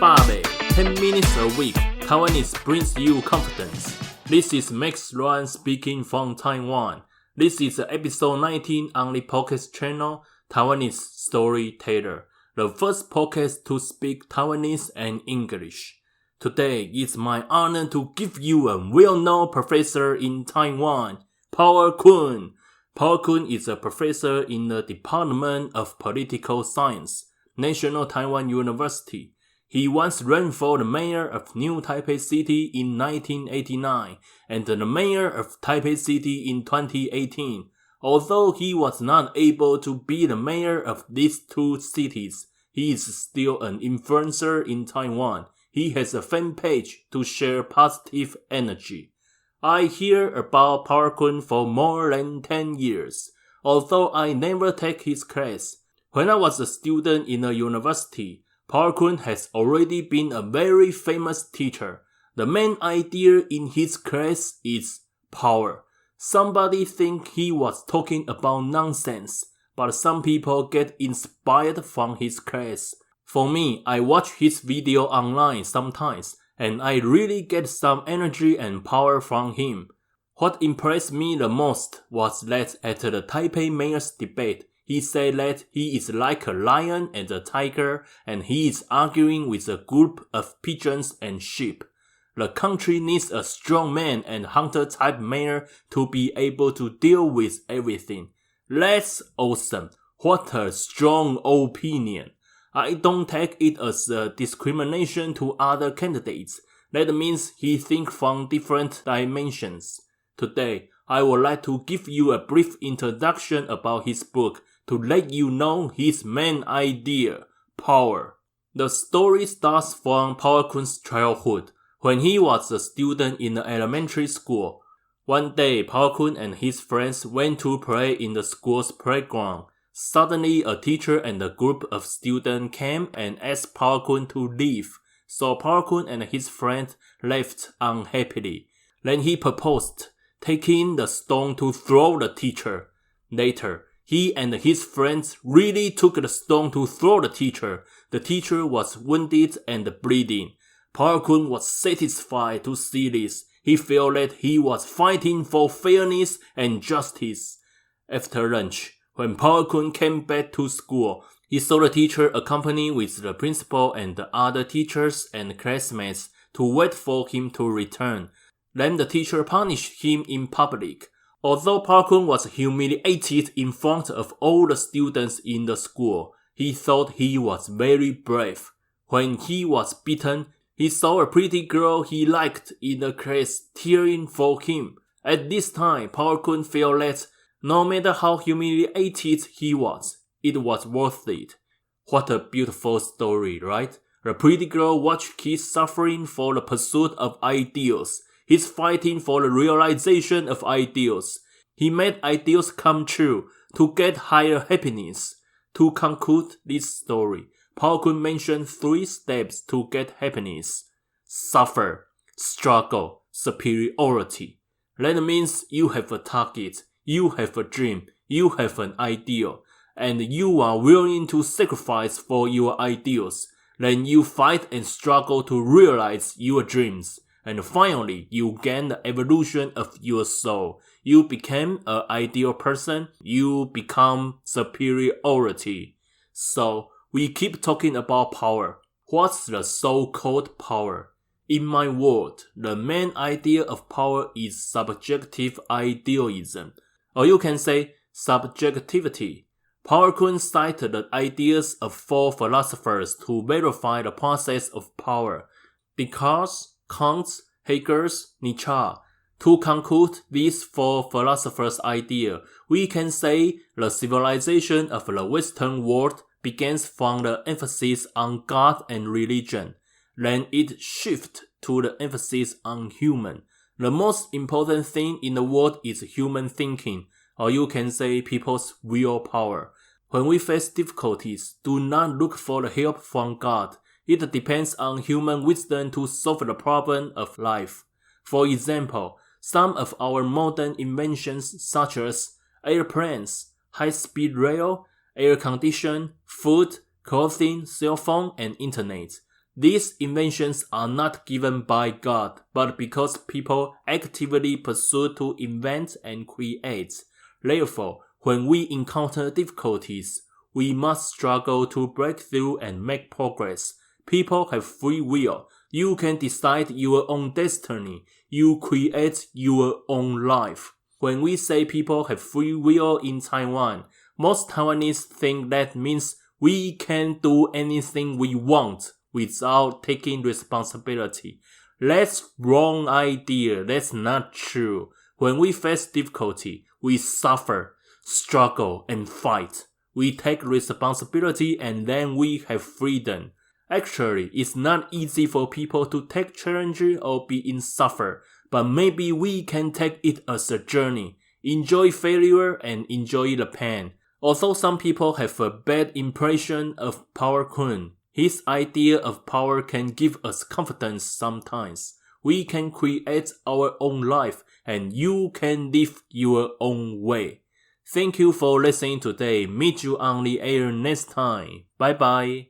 八倍 10 minutes a week, Taiwanese brings you confidence. This is Max Juan speaking from Taiwan. This is episode 19 on the podcast channel, Taiwanese storyteller, the first podcast to speak Taiwanese and English. Today, it's my honor to give you a well-known professor in Taiwan, Paul Kun. Paul Kun is a professor in the Department of Political Science, National Taiwan University. He once ran for the mayor of New Taipei City in 1989 and the mayor of Taipei City in 2018. Although he was not able to be the mayor of these two cities, he is still an influencer in Taiwan. He has a fan page to share positive energy. I hear about Paul Kun for more than 10 years, although I never take his class. When I was a student in a university, Paul Kun has already been a very famous teacher. The main idea in his class is power. Somebody think he was talking about nonsense, but some people get inspired from his class. For me, I watch his video online sometimes, and I really get some energy and power from him. What impressed me the most was that at the Taipei mayor's debate, he said that he is like a lion and a tiger, and he is arguing with a group of pigeons and sheep. The country needs a strong man and hunter-type mayor to be able to deal with everything. That's awesome. What a strong opinion. I don't take it as a discrimination to other candidates. That means he thinks from different dimensions. Today, I would like to give you a brief introduction about his book to let you know his main idea, power. The story starts from Paul Kun's childhood, when he was a student in the elementary school. One day, Paul Kun and his friends went to play in the school's playground. Suddenly, a teacher and a group of students came and asked Paul Kun to leave, so Paul Kun and his friend left unhappily. Then he proposed taking the stone to throw the teacher. Later, he and his friends really took the stone to throw the teacher. The teacher was wounded and bleeding. Paul Kun was satisfied to see this. He felt that he was fighting for fairness and justice. After lunch, when Paul Kun came back to school, he saw the teacher accompanied with the principal and the other teachers and classmates to wait for him to return. Then the teacher punished him in public. Although Paul Kun was humiliated in front of all the students in the school, he thought he was very brave. When he was beaten, he saw a pretty girl he liked in the class tearing for him. At this time, Paul Kun felt that no matter how humiliated he was, it was worth it. What a beautiful story, right? The pretty girl watched kids suffering for the pursuit of ideals. He's fighting for the realization of ideals. He made ideals come true to get higher happiness. To conclude this story, Paul Kun mentioned 3 steps to get happiness: suffer, struggle, superiority. That means you have a target, you have a dream, you have an ideal, and you are willing to sacrifice for your ideals. Then you fight and struggle to realize your dreams. And finally, you gain the evolution of your soul. You become an ideal person. You become superiority. So, we keep talking about power. What's the so-called power? In my world, the main idea of power is subjective idealism. Or you can say subjectivity. Paul Kun cited the ideas of 4 philosophers to verify the process of power: Descartes, Kant, Hegel, Nietzsche. To conclude these 4 philosophers' idea, we can say the civilization of the Western world begins from the emphasis on God and religion. Then it shifts to the emphasis on human. The most important thing in the world is human thinking, or you can say people's willpower. When we face difficulties, do not look for the help from God. It depends on human wisdom to solve the problem of life. For example, some of our modern inventions such as airplanes, high-speed rail, air condition, food, clothing, cell phone, and internet. These inventions are not given by God, but because people actively pursue to invent and create. Therefore, when we encounter difficulties, we must struggle to break through and make progress. People have free will. You can decide your own destiny. You create your own life. When we say people have free will in Taiwan, most Taiwanese think that means we can do anything we want without taking responsibility. That's wrong idea. That's not true. When we face difficulty, we suffer, struggle, and fight. We take responsibility and then we have freedom. Actually, it's not easy for people to take challenge or be in suffer, but maybe we can take it as a journey. Enjoy failure and enjoy the pain. Although some people have a bad impression of Power Kun, his idea of power can give us confidence sometimes. We can create our own life and you can live your own way. Thank you for listening today. Meet you on the air next time. Bye bye.